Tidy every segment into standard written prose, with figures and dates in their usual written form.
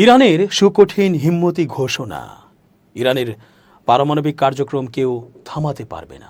ইরানের সুকঠিন হিম্মতি ঘোষণা, ইরানের পারমাণবিক কার্যক্রম কেউ থামাতে পারবে না।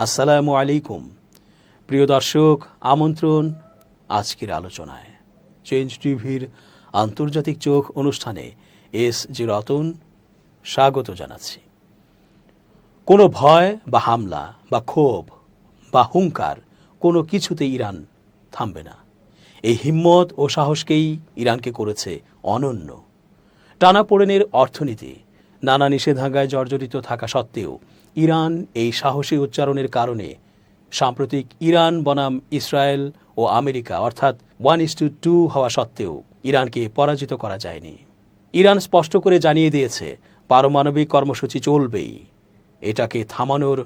আসসালামু আলাইকুম প্রিয় দর্শক, আমন্ত্রণ আজকের আলোচনায়। চেঞ্জ টিভির আন্তর্জাতিক চোখ অনুষ্ঠানে এস.জি. রতন স্বাগত জানাচ্ছি। কোনো ভয় বা হামলা বা ক্ষোভ বা হুঙ্কার কোনো কিছুতেই ইরান থামবে না। এই হিম্মত ও সাহসকেই ইরানকে করেছে অনন্য। টানাপোড়েনের অর্থনীতি, নানা নিষেধাজ্ঞায় জর্জরিত থাকা সত্ত্বেও ইরান এই সাহসী উচ্চারণের কারণে সাম্প্রতিক ইরান বনাম ইসরায়েল ও আমেরিকা অর্থাৎ 1:2 হওয়া সত্ত্বেও ইরানকে পরাজিত করা যায়নি। ইরান স্পষ্ট করে জানিয়ে দিয়েছে পারমাণবিক কর্মসূচি চলবেই, এটাকে থামানোর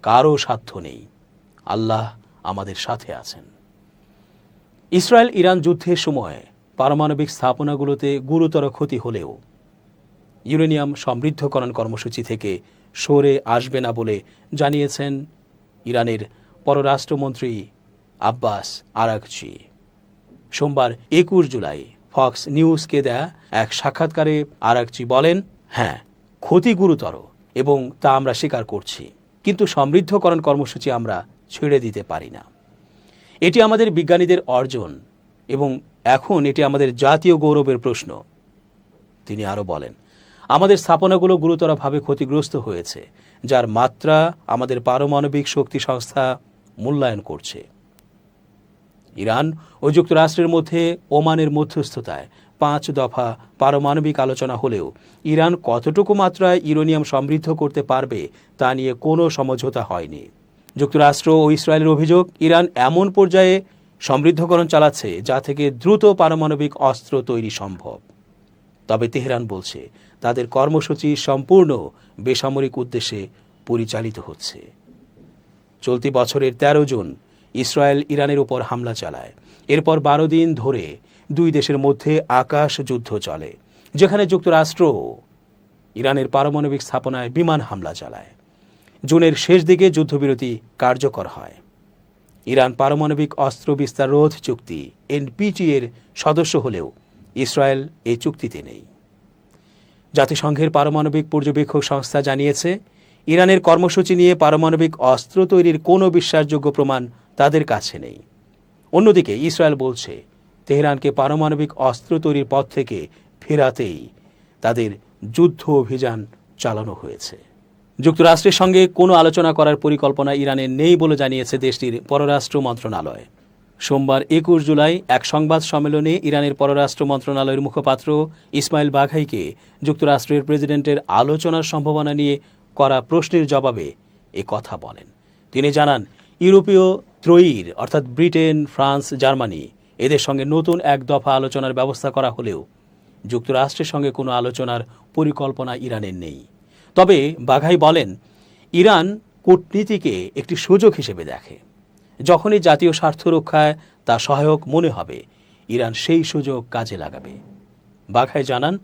কারও সাধ্য নেই। আল্লাহ আমাদের সাথে আছেন। ইসরায়েল ইরান যুদ্ধের সময় পারমাণবিক স্থাপনাগুলোতে গুরুতর ক্ষতি হলেও ইউরেনিয়াম সমৃদ্ধকরণ কর্মসূচি থেকে সরে আসবে না বলে জানিয়েছেন ইরানের পররাষ্ট্রমন্ত্রী আব্বাস আরাগচি। সোমবার 21 জুলাই ফক্স নিউজকে দেয়া এক সাক্ষাৎকারে আরাগচি বলেন, হ্যাঁ, ক্ষতি গুরুতর এবং তা আমরা স্বীকার করছি, কিন্তু সমৃদ্ধকরণ কর্মসূচি আমরা ছেড়ে দিতে পারি না। এটি আমাদের বিজ্ঞানীদের অর্জন এবং এখন এটি আমাদের জাতীয় গৌরবের প্রশ্ন। তিনি আরও বলেন, আমাদের স্থাপনাগুলো গুরুতরভাবে ক্ষতিগ্রস্ত হয়েছে, যার মাত্রা আমাদের পারমাণবিক শক্তি সংস্থা মূল্যায়ন করছে। ইরান ও যুক্তরাষ্ট্রের মধ্যে ওমানের মধ্যস্থতায় 5 দফা পারমাণবিক আলোচনা হলেও ইরান কতটুকু মাত্রায় ইউরেনিয়াম সমৃদ্ধ করতে পারবে তা নিয়ে কোনো সমঝোতা হয়নি। যুক্তরাষ্ট্র ও ইসরায়েলের অভিযোগ, ইরান এমন পর্যায়ে সমৃদ্ধকরণ চালাচ্ছে যা থেকে দ্রুত পারমাণবিক অস্ত্র তৈরি সম্ভব। তবে তেহরান বলছে তাদের কর্মসূচি সম্পূর্ণ বেসামরিক উদ্দেশ্যে পরিচালিত হচ্ছে। চলতি বছরের 13 জুন ইসরায়েল ইরানের উপর হামলা চালায়। এরপর 12 দিন ধরে দুই দেশের মধ্যে আকাশ যুদ্ধ চলে, যেখানে যুক্তরাষ্ট্র ইরানের পারমাণবিক স্থাপনায় বিমান হামলা চালায়। জুনের শেষ দিকে যুদ্ধবিরতি কার্যকর হয়। ইরান পারমাণবিক অস্ত্র বিস্তার রোধ চুক্তি এনপিটি এর সদস্য হলেও ইসরায়েল এই চুক্তিতে নেই। জাতিসংঘের পারমাণবিক পর্যবেক্ষক সংস্থা জানিয়েছে, ইরানের কর্মসূচি নিয়ে পারমাণবিক অস্ত্র তৈরির কোনো বিশ্বাসযোগ্য প্রমাণ তাদের কাছে নেই। অন্যদিকে ইসরায়েল বলছে তেহরানকে পারমাণবিক অস্ত্র তৈরির পথ থেকে ফেরাতেই তাদের যুদ্ধ অভিযান চালানো হয়েছে। যুক্তরাষ্ট্রের সঙ্গে কোনো আলোচনা করার পরিকল্পনা ইরানের নেই বলে জানিয়েছে দেশটির পররাষ্ট্র মন্ত্রণালয়। সোমবার 21 জুলাই এক সংবাদ সম্মেলনে ইরানের পররাষ্ট্র মন্ত্রণালয়ের মুখপাত্র ইসমাইল বাঘাইকে যুক্তরাষ্ট্রের প্রেসিডেন্টের আলোচনার সম্ভাবনা নিয়ে করা প্রশ্নের জবাবে এ কথা বলেন। তিনি জানান, ইউরোপীয় ত্রয়ীর অর্থাৎ ব্রিটেন, ফ্রান্স, জার্মানি এদের সঙ্গে নতুন এক দফা আলোচনার ব্যবস্থা করা হলেও যুক্তরাষ্ট্রের সঙ্গে কোনো আলোচনার পরিকল্পনা ইরানের নেই। তবে বাঘাই বলেন, ইরান কূটনীতিকে একটি সুযোগ হিসেবে দেখে। যখনই জাতীয় স্বার্থ রক্ষায় তা সহায়ক মনে হবে, ইরান সেই সুযোগ কাজে লাগাবে। বাঘাই জানান,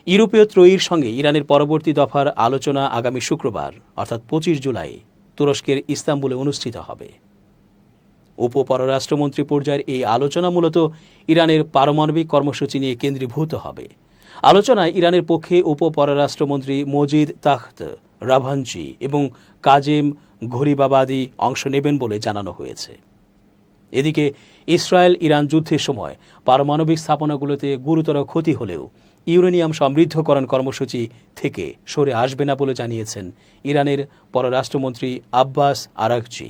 ইউরোপীয় ত্রয়ীর সঙ্গে ইরানের পরবর্তী দফার আলোচনা আগামী শুক্রবার অর্থাৎ 25 জুলাই তুরস্কের ইস্তাম্বুলে অনুষ্ঠিত হবে। উপপররাষ্ট্রমন্ত্রী পর্যায়ের এই আলোচনা মূলত ইরানের পারমাণবিক কর্মসূচি নিয়ে কেন্দ্রীভূত হবে। আলোচনায় ইরানের পক্ষে উপপররাষ্ট্রমন্ত্রী মজিদ তাখত রাভাঞ্চি এবং কাজেম ঘরিবাবাদি অংশ নেবেন বলে জানানো হয়েছে। এদিকে ইসরায়েল ইরান যুদ্ধের সময় পারমাণবিক স্থাপনাগুলোতে গুরুতর ক্ষতি হলেও ইউরেনিয়াম সমৃদ্ধকরণ কর্মসূচি থেকে সরে আসবে না বলে জানিয়েছেন ইরানের পররাষ্ট্রমন্ত্রী আব্বাস আরাগচি।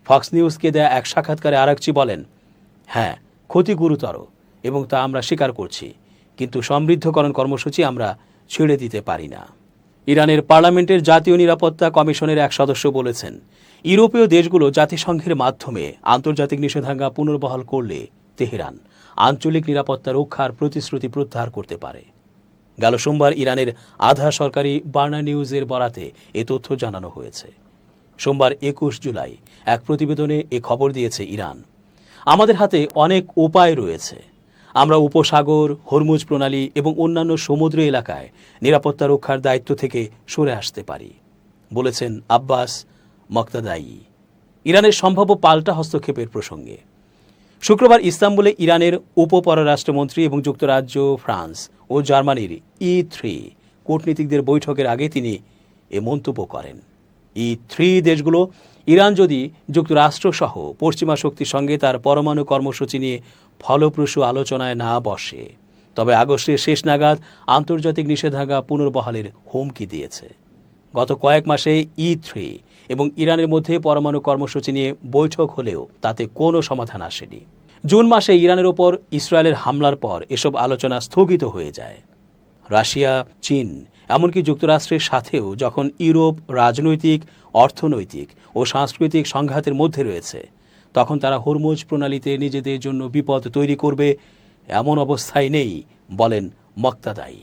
ফক্স নিউজকে দেয়া এক সাক্ষাৎকারে আরাগচি বলেন, হ্যাঁ, ক্ষতি গুরুতর এবং তা আমরা স্বীকার করছি, কিন্তু সমৃদ্ধকরণ কর্মসূচি আমরা ছেড়ে দিতে পারি না। ইরানের পার্লামেন্টের জাতীয় নিরাপত্তা কমিশনের এক সদস্য বলেছেন, ইউরোপীয় দেশগুলো জাতিসংঘের মাধ্যমে আন্তর্জাতিক নিষেধাজ্ঞা পুনর্বহাল করলে তেহরান আঞ্চলিক নিরাপত্তা রক্ষার প্রতিশ্রুতি প্রত্যাহার করতে পারে। গেল সোমবার ইরানের আধা সরকারি বার্না নিউজের বরাতে এ তথ্য জানানো হয়েছে। সোমবার 21 জুলাই এক প্রতিবেদনে এ খবর দিয়েছে ইরান। আমাদের হাতে অনেক উপায় রয়েছে। আমরা উপসাগর, হরমুজ প্রণালী এবং অন্যান্য সমুদ্র এলাকায় নিরাপত্তা রক্ষার দায়িত্ব থেকে সরে আসতে পারি। বলেছেন আব্বাস মকতাদাই ইরানের সম্ভাব্য পাল্টা হস্তক্ষেপের প্রসঙ্গে। শুক্রবার ইস্তাম্বুলে ইরানের উপপররাষ্ট্রমন্ত্রী এবং যুক্তরাজ্য, ফ্রান্স ও জার্মানির E3 কূটনীতিকদের বৈঠকের আগে তিনি এ মন্তব্য করেন। E3 দেশগুলো ইরান যদি যুক্তরাষ্ট্রসহ পশ্চিমা শক্তির সঙ্গে তার পরমাণু কর্মসূচি নিয়ে ফলপ্রসূ আলোচনায় না বসে তবে আগস্টের শেষ নাগাদ আন্তর্জাতিক নিষেধাজ্ঞা পুনর্বহালের হুমকি দিয়েছে। গত কয়েক মাসে E3 এবং ইরানের মধ্যে পরমাণু কর্মসূচি নিয়ে বৈঠক হলেও তাতে কোনো সমাধান আসেনি। জুন মাসে ইরানের ওপর ইসরায়েলের হামলার পর এসব আলোচনা স্থগিত হয়ে যায়। রাশিয়া, চীন, এমনকি যুক্তরাষ্ট্রের সাথেও যখন ইউরোপ রাজনৈতিক, অর্থনৈতিক ও সাংস্কৃতিক সংঘাতের মধ্যে রয়েছে, তখন তারা হরমুজ প্রণালীতে নিজেদের জন্য বিপদ তৈরি করবে এমন অবস্থায় নেই, বলেন মকতাদাই।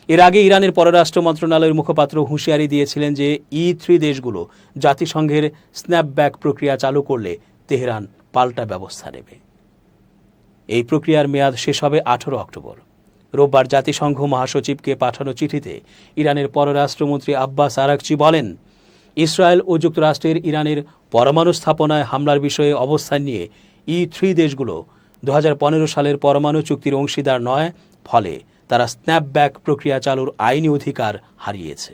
এর আগে ইরানের পররাষ্ট্র মন্ত্রণালয়ের মুখপাত্র হুঁশিয়ারি দিয়েছিলেন যে E3 দেশগুলো জাতিসংঘের স্ন্যাপব্যাক প্রক্রিয়া চালু করলে তেহরান পাল্টা ব্যবস্থা নেবে। এই প্রক্রিয়ার মেয়াদ শেষ হবে 18 অক্টোবর। রোববার জাতিসংঘ মহাসচিবকে পাঠানো চিঠিতে ইরানের পররাষ্ট্রমন্ত্রী আব্বাস আরাকচি বলেন, ইসরায়েল ও যুক্তরাষ্ট্রের ইরানের পরমাণু স্থাপনায় হামলার বিষয়ে অবস্থান নিয়ে E3 দেশগুলো 2015 সালের পরমাণু চুক্তির অংশীদার নয়, ফলে তারা স্ন্যাপব্যাক প্রক্রিয়া চালুর আইনি অধিকার হারিয়েছে।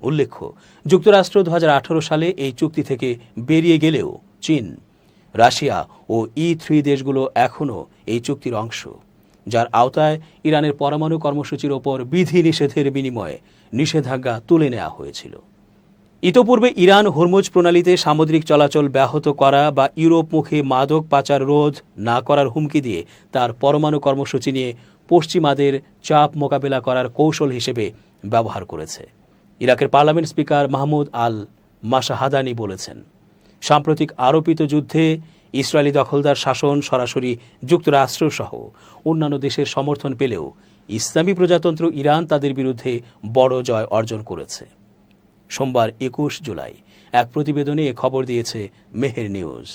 উল্লেখ্য, যুক্তরাষ্ট্র 2018 সালে এই চুক্তি থেকে বেরিয়ে গেলেও চীন, রাশিয়া ও E3 দেশগুলো এখনও এই চুক্তির অংশ, যার আওতায় ইরানের পরমাণু কর্মসূচির ওপর বিধি নিষেধের বিনিময়ে নিষেধাজ্ঞা তুলে নেওয়া হয়েছিল। ইতোপূর্বে ইরান হরমুজ প্রণালীতে সামুদ্রিক চলাচল ব্যাহত করা বা ইউরোপমুখী মাদক পাচার রোধ না করার হুমকি দিয়ে তার পরমাণু কর্মসূচি নিয়ে পশ্চিমাদের চাপ মোকাবেলা করার কৌশল হিসেবে ব্যবহার করেছে। ইরাকের পার্লামেন্ট স্পিকার মাহমুদ আল মাশাহাদানি বলেছেন, সাম্প্রতিক আরোপিত যুদ্ধে ইসরায়েলি দখলদার শাসন সরাসরি যুক্তরাষ্ট্রসহ অন্যান্য দেশের সমর্থন পেলেও ইসলামী প্রজাতন্ত্র ইরান তাদের বিরুদ্ধে বড় জয় অর্জন করেছে। সোমবার 21 জুলাই এক প্রতিবেদনে এ খবর দিয়েছে মেহের নিউজ।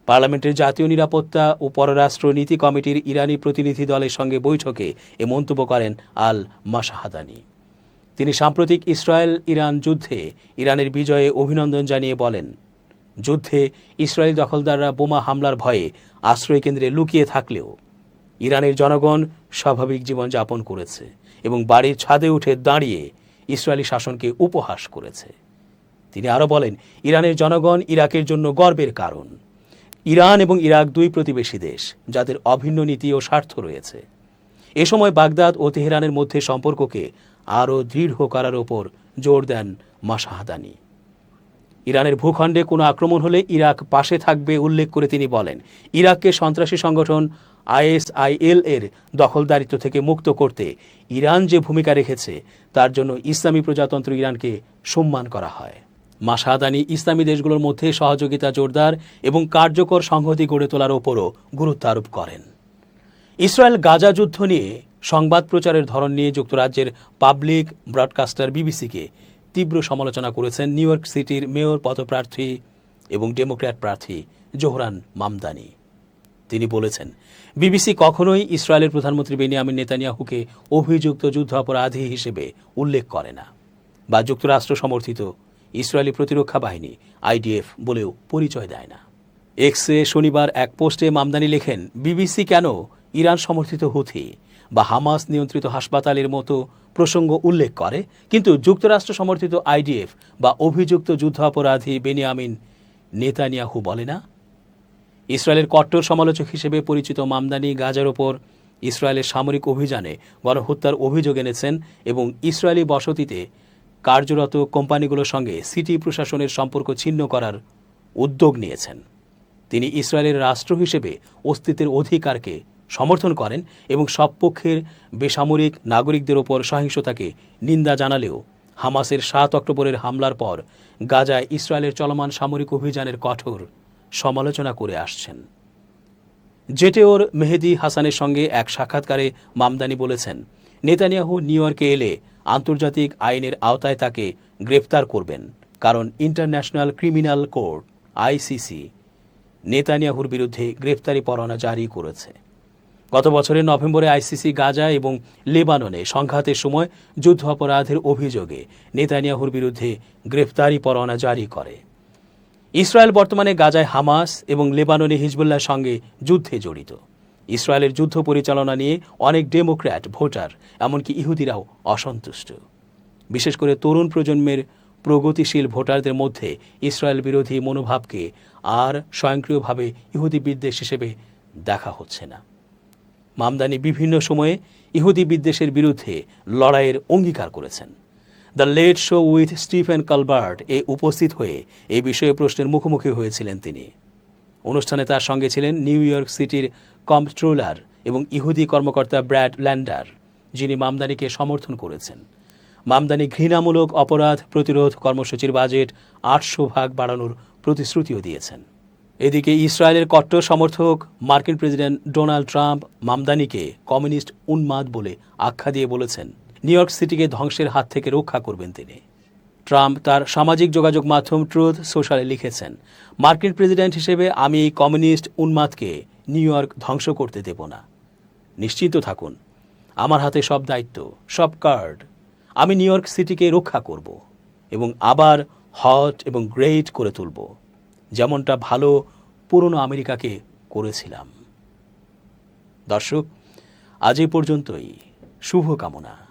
পার্লামেন্টের জাতীয় নিরাপত্তা ও পররাষ্ট্র নীতি কমিটির ইরানি প্রতিনিধি দলের সঙ্গে বৈঠকে এ মন্তব্য করেন আল মাশাহাদানি। তিনি সাম্প্রতিক ইসরায়েল ইরান যুদ্ধে ইরানের বিজয়ে অভিনন্দন জানিয়ে বলেন, যুদ্ধে ইসরায়েলি দখলদাররা বোমা হামলার ভয়ে আশ্রয়কেন্দ্রে লুকিয়ে থাকলেও ইরানের জনগণ স্বাভাবিক জীবনযাপন করেছে এবং বাড়ির ছাদে উঠে দাঁড়িয়ে ইসরায়েলি শাসনকে উপহাস করেছে। তিনি আরও বলেন, ইরানের জনগণ ইরাকের জন্য গর্বের কারণ। ইরান এবং ইরাক দুই প্রতিবেশী দেশ, যাদের অভিন্ন নীতি ও স্বার্থ রয়েছে। এ সময় বাগদাদ ও তেহরানের মধ্যে সম্পর্ককে আরও দৃঢ় করার ওপর জোর দেন মাশাহাদানি। ইরানের ভূখণ্ডে কোনো আক্রমণ হলে ইরাক পাশে থাকবে উল্লেখ করে তিনি বলেন, ইরাককে সন্ত্রাসী সংগঠন ISIL এর দখলদারিত্ব থেকে মুক্ত করতে ইরান যে ভূমিকা রেখেছে তার জন্য ইসলামী প্রজাতন্ত্র ইরানকে সম্মান করা হয়। মাশাহাদানি ইসলামী দেশগুলোর মধ্যে সহযোগিতা জোরদার এবং কার্যকর সংহতি গড়ে তোলার ওপরও গুরুত্ব আরোপ করেন। ইসরায়েল গাজা যুদ্ধ নিয়ে সংবাদ প্রচারের ধরন নিয়ে যুক্তরাজ্যের পাবলিক ব্রডকাস্টার বিবিসিকে তীব্র সমালোচনা করেছেন নিউ ইয়র্ক সিটির মেয়র পদপ্রার্থী এবং ডেমোক্র্যাট প্রার্থী জোহরান মামদানি। তিনি বলেছেন, বিবিসি কখনোই ইসরায়েলের প্রধানমন্ত্রী বেনিয়ামিন নেতানিয়াহুকে অভিযুক্ত যুদ্ধাপরাধী হিসেবে উল্লেখ করে না বা যুক্তরাষ্ট্র সমর্থিত ইসরায়েলি প্রতিরক্ষা বাহিনী IDF বলেও পরিচয় দেয় না। এক্সে শনিবার এক পোস্টে মামদানি লেখেন, বিবিসি কেন ইরান সমর্থিত হুথি বা হামাস নিয়ন্ত্রিত হাসপাতালের মতো প্রসঙ্গ উল্লেখ করে, কিন্তু যুক্তরাষ্ট্র সমর্থিত IDF বা অভিযুক্ত যুদ্ধাপরাধী বেনিয়ামিন নেতানিয়াহু বলে না। ইসরায়েলের কট্টর সমালোচক হিসেবে পরিচিত মামদানি গাজার ওপর ইসরায়েলের সামরিক অভিযানে গণহত্যার অভিযোগ এনেছেন এবং ইসরায়েলি বসতিতে কার্যরত কোম্পানিগুলোর সঙ্গে সিটি প্রশাসনের সম্পর্ক ছিন্ন করার উদ্যোগ নিয়েছেন। তিনি ইসরায়েলের রাষ্ট্র হিসেবে অস্তিত্বের অধিকারকে সমর্থন করেন এবং সব পক্ষের বেসামরিক নাগরিকদের ওপর সহিংসতাকে নিন্দা জানালেও হামাসের 7 অক্টোবরের হামলার পর গাজায় ইসরায়েলের চলমান সামরিক অভিযানের কঠোর সমালোচনা করে আসছেন। জেটেওর মেহেদি হাসানের সঙ্গে এক সাক্ষাৎকারে মামদানি বলেছেন, নেতানিয়াহু নিউ ইয়র্কে এলে আন্তর্জাতিক আইনের আওতায় তাকে গ্রেফতার করবেন, কারণ ইন্টারন্যাশনাল ক্রিমিনাল কোর্ট ICC নেতানিয়াহুর বিরুদ্ধে গ্রেফতারি পরোয়ানা জারি করেছে। গত বছরের নভেম্বরে আইসিসি গাজা এবং লেবাননে সংঘাতের সময় যুদ্ধ অপরাধের অভিযোগে নেতানিয়াহুর বিরুদ্ধে গ্রেফতারি পরোয়ানা জারি করে। ইসরায়েল বর্তমানে গাজায় হামাস এবং লেবাননে হিজবুল্লাহর সঙ্গে যুদ্ধে জড়িত। ইসরায়েলের যুদ্ধ পরিচালনা নিয়ে অনেক ডেমোক্র্যাট ভোটার, এমনকি ইহুদিরাও অসন্তুষ্ট। বিশেষ করে তরুণ প্রজন্মের প্রগতিশীল ভোটারদের মধ্যে ইসরায়েল বিরোধী মনোভাবকে আর স্বয়ংক্রিয়ভাবে ইহুদি বিদ্বেষ হিসেবে দেখা হচ্ছে না। মামদানি বিভিন্ন সময়ে ইহুদি বিদ্বেষের বিরুদ্ধে লড়াইয়ের অঙ্গীকার করেছেন। The late show with Stephen Colbert এ উপস্থিত হয়ে এই বিষয়ে প্রশ্নের মুখোমুখি হয়েছিলেন তিনি। অনুষ্ঠানে তার সঙ্গে ছিলেন নিউ ইয়র্ক সিটির কম্পট্রোলার এবং ইহুদি কর্মকর্তা ব্র্যাড ল্যান্ডার, যিনি মামদানিকে সমর্থন করেছেন। মামদানি ঘৃণামূলক অপরাধ প্রতিরোধ কর্মসূচির বাজেট 800 ভাগ বাড়ানোর প্রতিশ্রুতিও দিয়েছেন। এদিকে ইসরায়েলের কট্টর সমর্থক মার্কিন প্রেসিডেন্ট ডোনাল্ড ট্রাম্প মামদানিকে কমিউনিস্ট উন্মাদ বলে আখ্যা দিয়ে বলেছেন নিউ ইয়র্ক সিটিকে ধ্বংসের হাত থেকে রক্ষা করবেন তিনি। ট্রাম্প তার সামাজিক যোগাযোগ মাধ্যম ট্রুথ সোশ্যালে লিখেছেন, মার্কিন প্রেসিডেন্ট হিসেবে আমি এই কমিউনিস্ট উন্মাদকে নিউ ইয়র্ক ধ্বংস করতে দেব না। নিশ্চিন্ত থাকুন, আমার হাতে সব দায়িত্ব, সব কার্ড। আমি নিউ ইয়র্ক সিটিকে রক্ষা করব এবং আবার হট এবং গ্রেট করে তুলব, যেমনটা ভালো পুরনো আমেরিকাকে করেছিলাম। দর্শক, আজ এই পর্যন্তই। শুভকামনা।